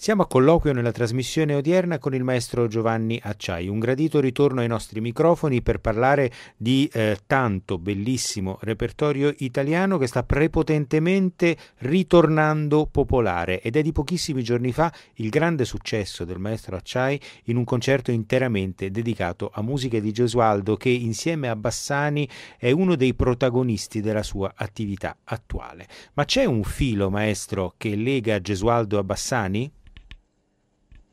Siamo a colloquio nella trasmissione odierna con il maestro Giovanni Acciai, un gradito ritorno ai nostri microfoni per parlare di tanto bellissimo repertorio italiano che sta prepotentemente ritornando popolare, ed è di pochissimi giorni fa il grande successo del maestro Acciai in un concerto interamente dedicato a musiche di Gesualdo, che insieme a Bassani è uno dei protagonisti della sua attività attuale. Ma c'è un filo, maestro, che lega Gesualdo a Bassani?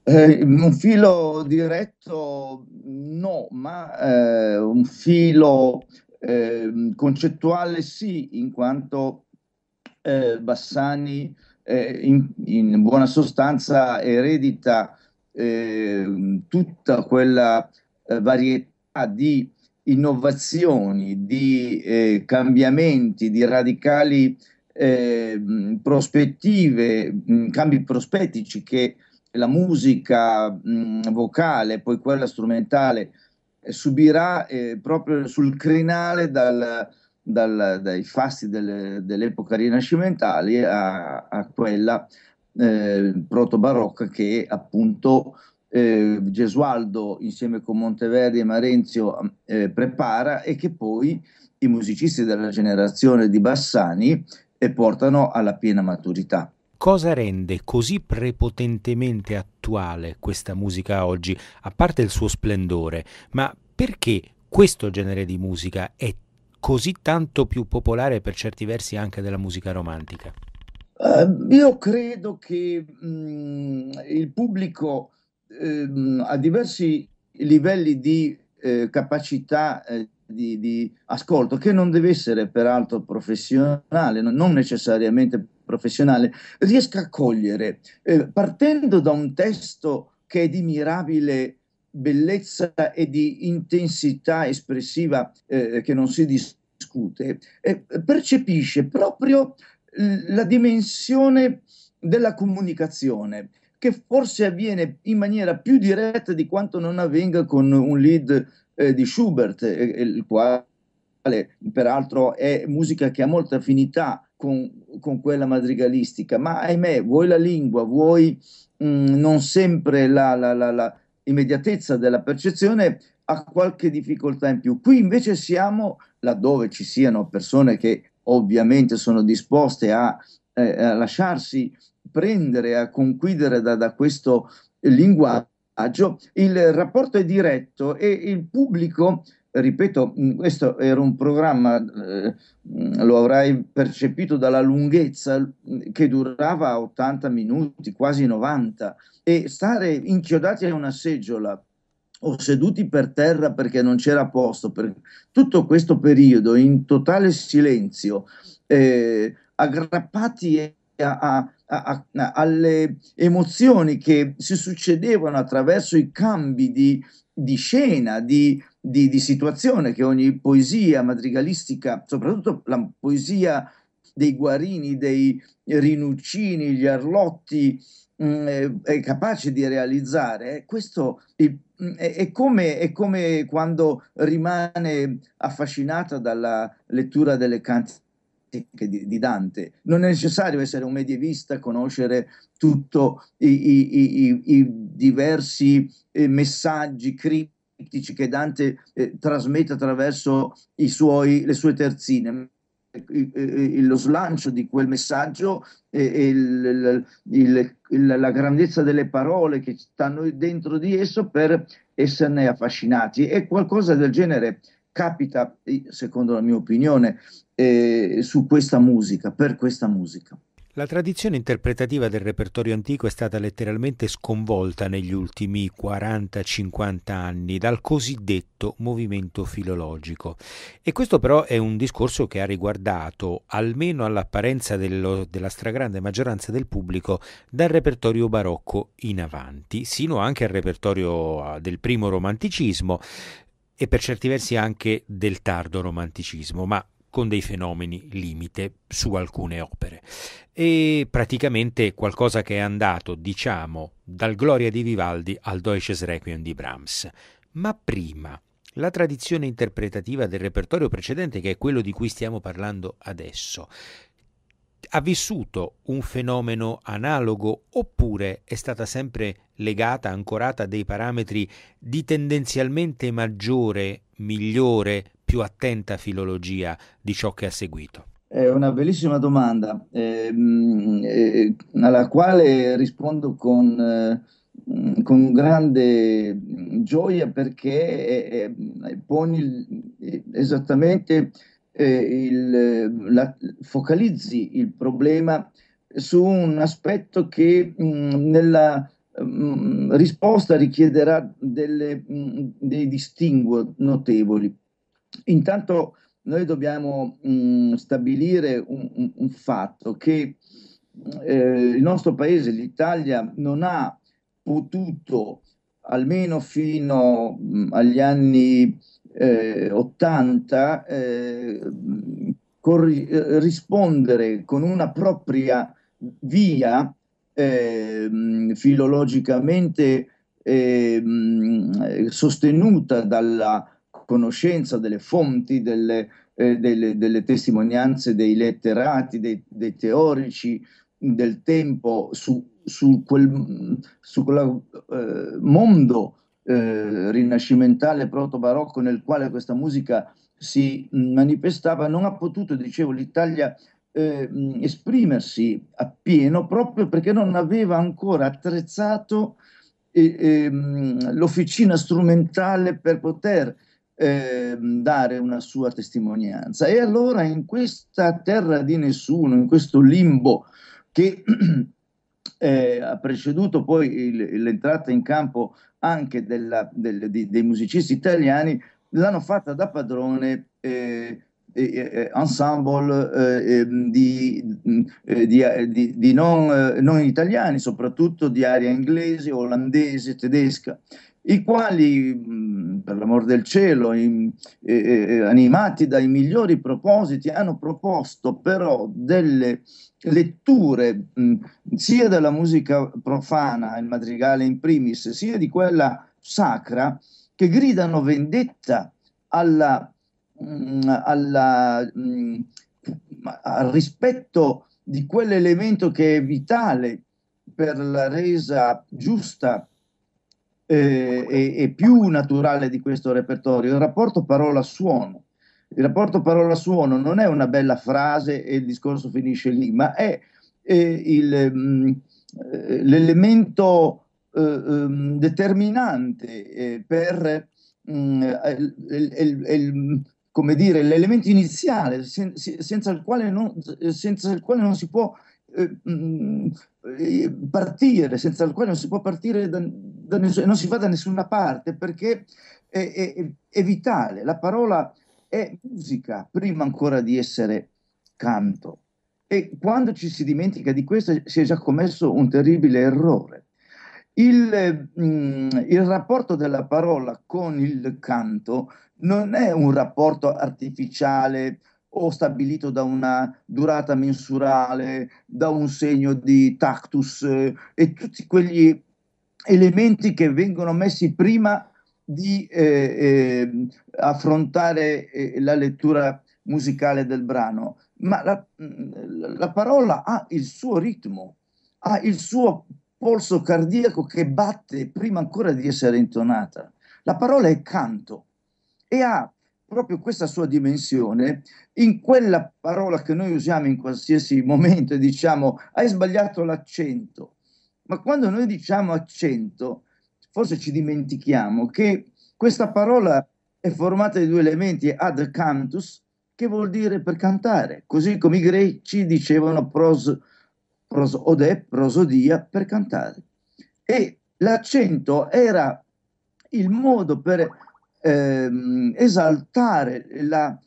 Un filo diretto no, ma un filo concettuale sì, in quanto Bassani in buona sostanza eredita tutta quella varietà di innovazioni, di cambiamenti, di radicali prospettive, cambi prospettici che la musica vocale, poi quella strumentale, subirà proprio sul crinale dai fasti dell'epoca rinascimentale a quella proto-barocca che appunto Gesualdo insieme con Monteverdi e Marenzio prepara, e che poi i musicisti della generazione di Bassani portano alla piena maturità. Cosa rende così prepotentemente attuale questa musica oggi, a parte il suo splendore, ma perché questo genere di musica è così tanto più popolare per certi versi anche della musica romantica? Io credo che il pubblico ha diversi livelli di capacità di ascolto, che non deve essere peraltro professionale, non necessariamente professionale, riesca a cogliere, partendo da un testo che è di mirabile bellezza e di intensità espressiva che non si discute, percepisce proprio la dimensione della comunicazione, che forse avviene in maniera più diretta di quanto non avvenga con un lead di Schubert, il quale peraltro è musica che ha molta affinità con quella madrigalistica, ma ahimè, vuoi la lingua, vuoi non sempre la immediatezza della percezione, ha qualche difficoltà in più. Qui invece siamo, laddove ci siano persone che ovviamente sono disposte a lasciarsi prendere, a conquisire da questo linguaggio, il rapporto è diretto e il pubblico, ripeto, questo era un programma, lo avrai percepito dalla lunghezza, che durava 80 minuti, quasi 90, e stare inchiodati a una seggiola o seduti per terra perché non c'era posto per tutto questo periodo in totale silenzio, aggrappati alle emozioni che si succedevano attraverso i cambi di scena, di situazione che ogni poesia madrigalistica, soprattutto la poesia dei Guarini, dei Rinuccini, gli Arlotti, è capace di realizzare. Questo è come quando rimane affascinata dalla lettura delle cantiche di Dante. Non è necessario essere un medievista, conoscere tutti i diversi messaggi criptici che Dante trasmette attraverso le sue terzine. Lo slancio di quel messaggio e la grandezza delle parole che stanno dentro di esso per esserne affascinati, e qualcosa del genere capita, secondo la mia opinione, su questa musica, per questa musica. La tradizione interpretativa del repertorio antico è stata letteralmente sconvolta negli ultimi 40-50 anni dal cosiddetto movimento filologico, e questo però è un discorso che ha riguardato, almeno all'apparenza della stragrande maggioranza del pubblico, dal repertorio barocco in avanti, sino anche al repertorio del primo romanticismo e per certi versi anche del tardo romanticismo. Ma con dei fenomeni limite su alcune opere. E praticamente qualcosa che è andato, diciamo, dal Gloria di Vivaldi al Deutsches Requiem di Brahms. Ma prima, la tradizione interpretativa del repertorio precedente, che è quello di cui stiamo parlando adesso, ha vissuto un fenomeno analogo oppure è stata sempre legata, ancorata a dei parametri di tendenzialmente maggiore, migliore, più attenta filologia di ciò che ha seguito? È una bellissima domanda, alla quale rispondo con grande gioia perché poni esattamente, focalizzi il problema su un aspetto che nella risposta richiederà dei distinguo notevoli. Intanto noi dobbiamo stabilire un fatto che il nostro paese, l'Italia, non ha potuto, almeno fino agli anni 80, rispondere con una propria via filologicamente sostenuta dalla conoscenza delle fonti, delle testimonianze dei letterati, dei teorici del tempo su quel mondo rinascimentale proto-barocco nel quale questa musica si manifestava, non ha potuto, dicevo, l'Italia esprimersi appieno proprio perché non aveva ancora attrezzato l'officina strumentale per poter dare una sua testimonianza. E allora in questa terra di nessuno, in questo limbo che ha preceduto poi l'entrata in campo anche dei musicisti italiani, l'hanno fatta da padrone ensemble di non italiani, soprattutto di area inglese, olandese, tedesca, i quali, per l'amor del cielo, animati dai migliori propositi, hanno proposto però delle letture sia della musica profana, il madrigale in primis, sia di quella sacra, che gridano vendetta alla, al rispetto di quell'elemento che è vitale per la resa giusta e più naturale di questo repertorio, il rapporto parola-suono. Il rapporto parola-suono non è una bella frase e il discorso finisce lì, ma è l'elemento determinante per come dire, l'elemento iniziale senza il quale non si può partire, senza il quale non si può partire non si va da nessuna parte perché è vitale. La parola è musica prima ancora di essere canto. E quando ci si dimentica di questo si è già commesso un terribile errore. Il rapporto della parola con il canto non è un rapporto artificiale o stabilito da una durata mensurale, da un segno di tactus e tutti quegli elementi che vengono messi prima di affrontare la lettura musicale del brano. Ma la parola ha il suo ritmo, ha il suo polso cardiaco che batte prima ancora di essere intonata. La parola è canto e ha proprio questa sua dimensione in quella parola che noi usiamo in qualsiasi momento e diciamo hai sbagliato l'accento. Ma quando noi diciamo accento, forse ci dimentichiamo che questa parola è formata di due elementi, ad cantus, che vuol dire per cantare, così come i greci dicevano prosodè, prosodia, per cantare. E l'accento era il modo per esaltare la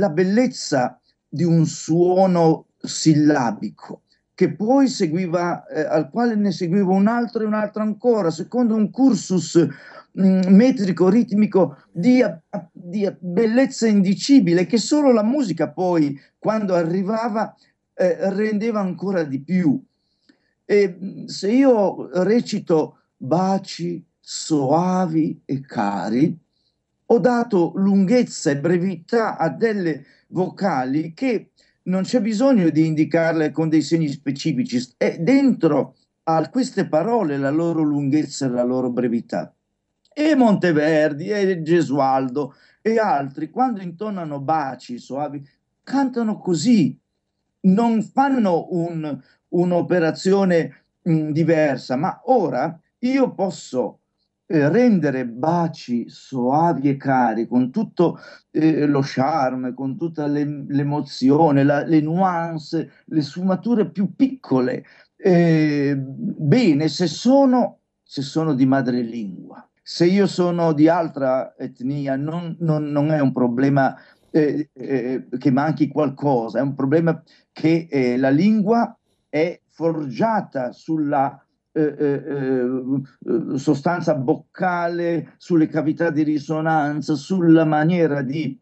bellezza di un suono sillabico che poi seguiva, al quale ne seguiva un altro e un altro ancora, secondo un cursus metrico, ritmico, di bellezza indicibile, che solo la musica poi, quando arrivava, rendeva ancora di più. E se io recito baci soavi e cari, ho dato lunghezza e brevità a delle vocali che non c'è bisogno di indicarle con dei segni specifici, è dentro a queste parole la loro lunghezza e la loro brevità. E Monteverdi e Gesualdo e altri, quando intonano baci soavi, cantano così, non fanno un'operazione diversa, ma ora io posso rendere baci soavi e cari con tutto lo charme, con tutta l'emozione, le nuance, le sfumature più piccole, bene se sono di madrelingua. Se io sono di altra etnia, non è un problema che manchi qualcosa, è un problema che la lingua è forgiata sulla sostanza boccale, sulle cavità di risonanza, sulla maniera di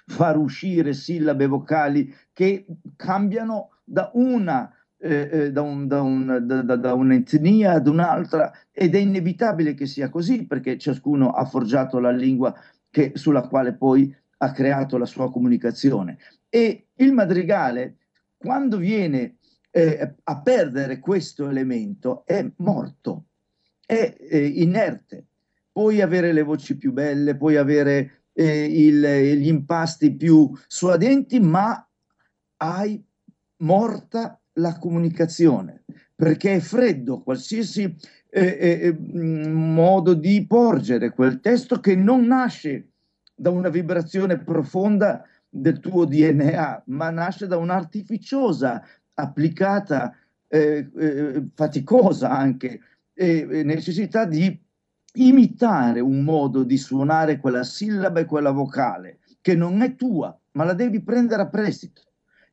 far uscire sillabe vocali che cambiano da un'etnia ad un'altra, ed è inevitabile che sia così perché ciascuno ha forgiato la lingua sulla quale poi ha creato la sua comunicazione. E il madrigale, quando viene a perdere questo elemento, è morto, è inerte. Puoi avere le voci più belle, puoi avere gli impasti più suadenti, ma hai morta la comunicazione, perché è freddo qualsiasi modo di porgere quel testo che non nasce da una vibrazione profonda del tuo DNA, ma nasce da un'artificiosa, applicata, faticosa anche, necessità di imitare un modo di suonare quella sillaba e quella vocale, che non è tua, ma la devi prendere a prestito.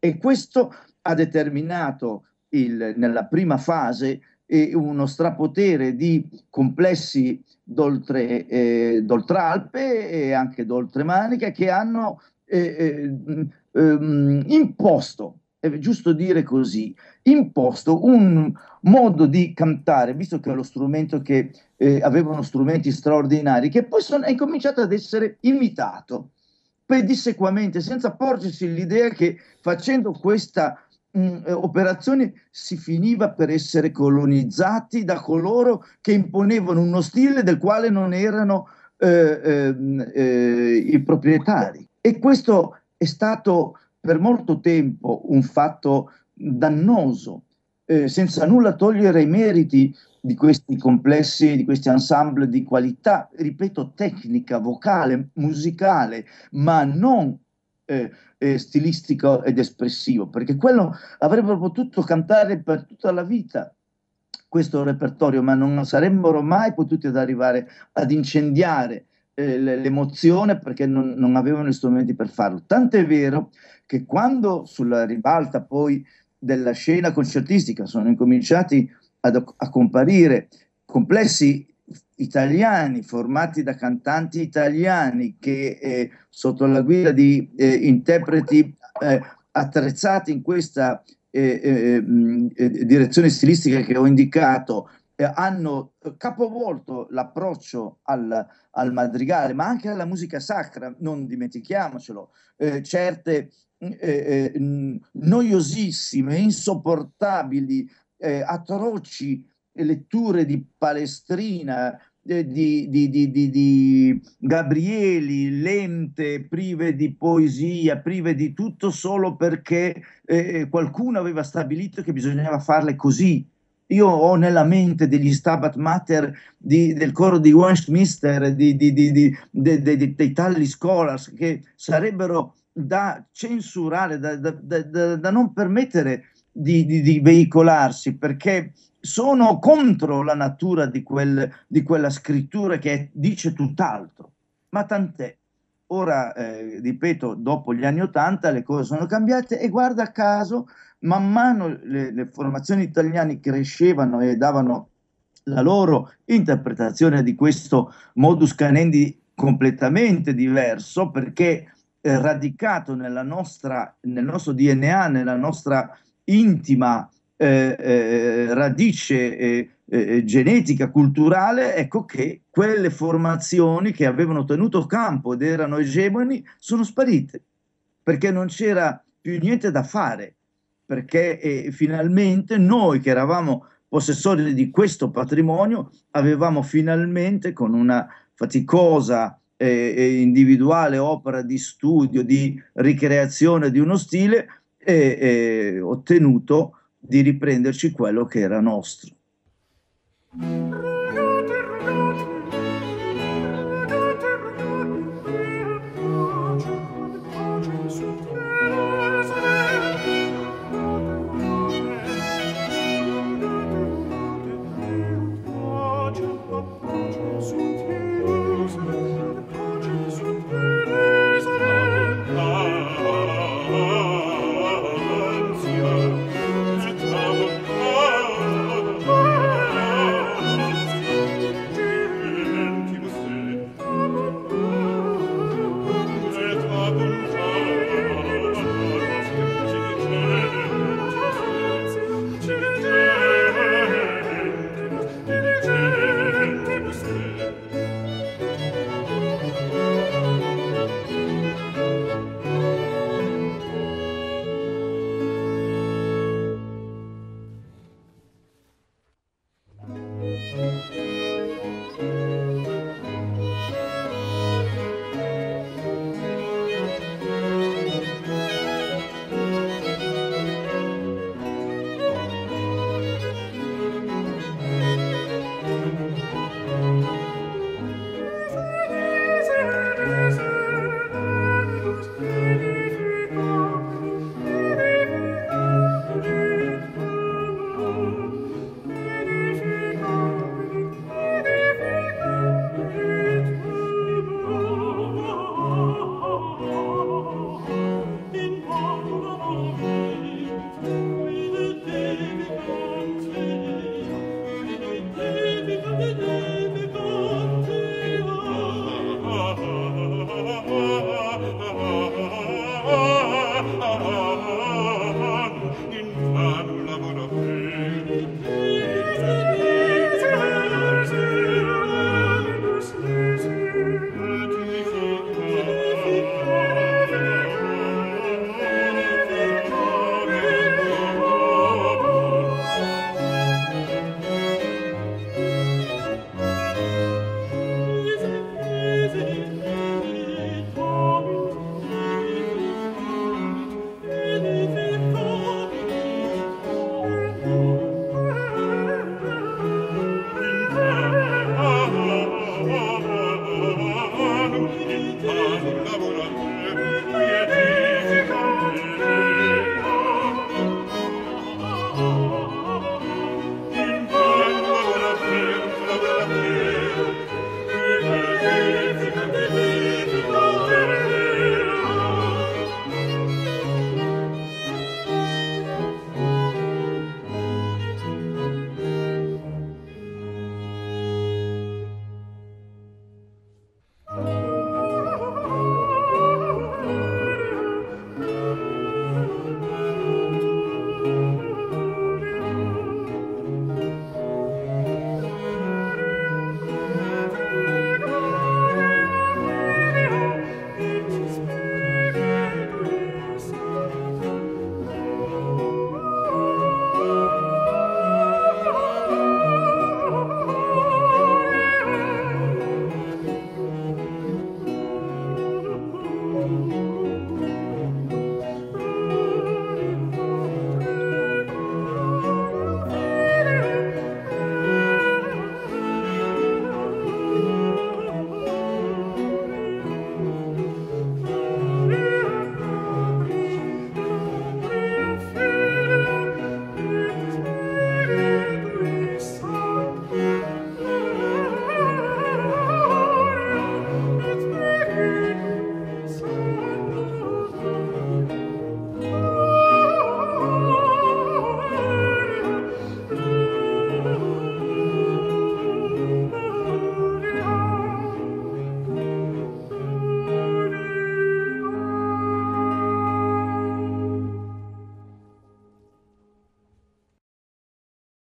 E questo ha determinato nella prima fase uno strapotere di complessi d'oltralpe e anche d'oltremanica che hanno imposto, è giusto dire così, imposto un modo di cantare, visto che è lo strumento che avevano strumenti straordinari, che poi è incominciato ad essere imitato pedissequamente, senza porgersi l'idea che facendo questa operazione si finiva per essere colonizzati da coloro che imponevano uno stile del quale non erano i proprietari. E questo è stato per molto tempo un fatto dannoso, senza nulla togliere i meriti di questi complessi, di questi ensemble di qualità, ripeto, tecnica, vocale, musicale, ma non stilistico ed espressivo, perché quello avrebbero potuto cantare per tutta la vita questo repertorio, ma non saremmo mai potuti ad arrivare ad incendiare l'emozione perché non avevano gli strumenti per farlo. Tant'è vero che quando sulla ribalta poi della scena concertistica sono incominciati a comparire complessi italiani formati da cantanti italiani che sotto la guida di interpreti attrezzati in questa direzione stilistica che ho indicato hanno capovolto l'approccio al madrigale, ma anche alla musica sacra, non dimentichiamocelo, certe noiosissime, insopportabili, atroci letture di Palestrina, di Gabrieli, lente, prive di poesia, prive di tutto solo perché qualcuno aveva stabilito che bisognava farle così. Io ho nella mente degli Stabat Mater del coro di Westminster, dei Talli Scholars, che sarebbero da censurare, da non permettere di veicolarsi, perché sono contro la natura di quella scrittura che dice tutt'altro. Ma tant'è. Ora, ripeto, dopo gli anni Ottanta le cose sono cambiate e guarda caso, man mano le formazioni italiane crescevano e davano la loro interpretazione di questo modus canendi completamente diverso, perché radicato nel nostro DNA, nella nostra intima radice genetica, culturale, ecco che quelle formazioni che avevano tenuto campo ed erano egemoni sono sparite, perché non c'era più niente da fare, perché finalmente noi che eravamo possessori di questo patrimonio avevamo finalmente, con una faticosa e individuale opera di studio, di ricreazione di uno stile, ottenuto di riprenderci quello che era nostro.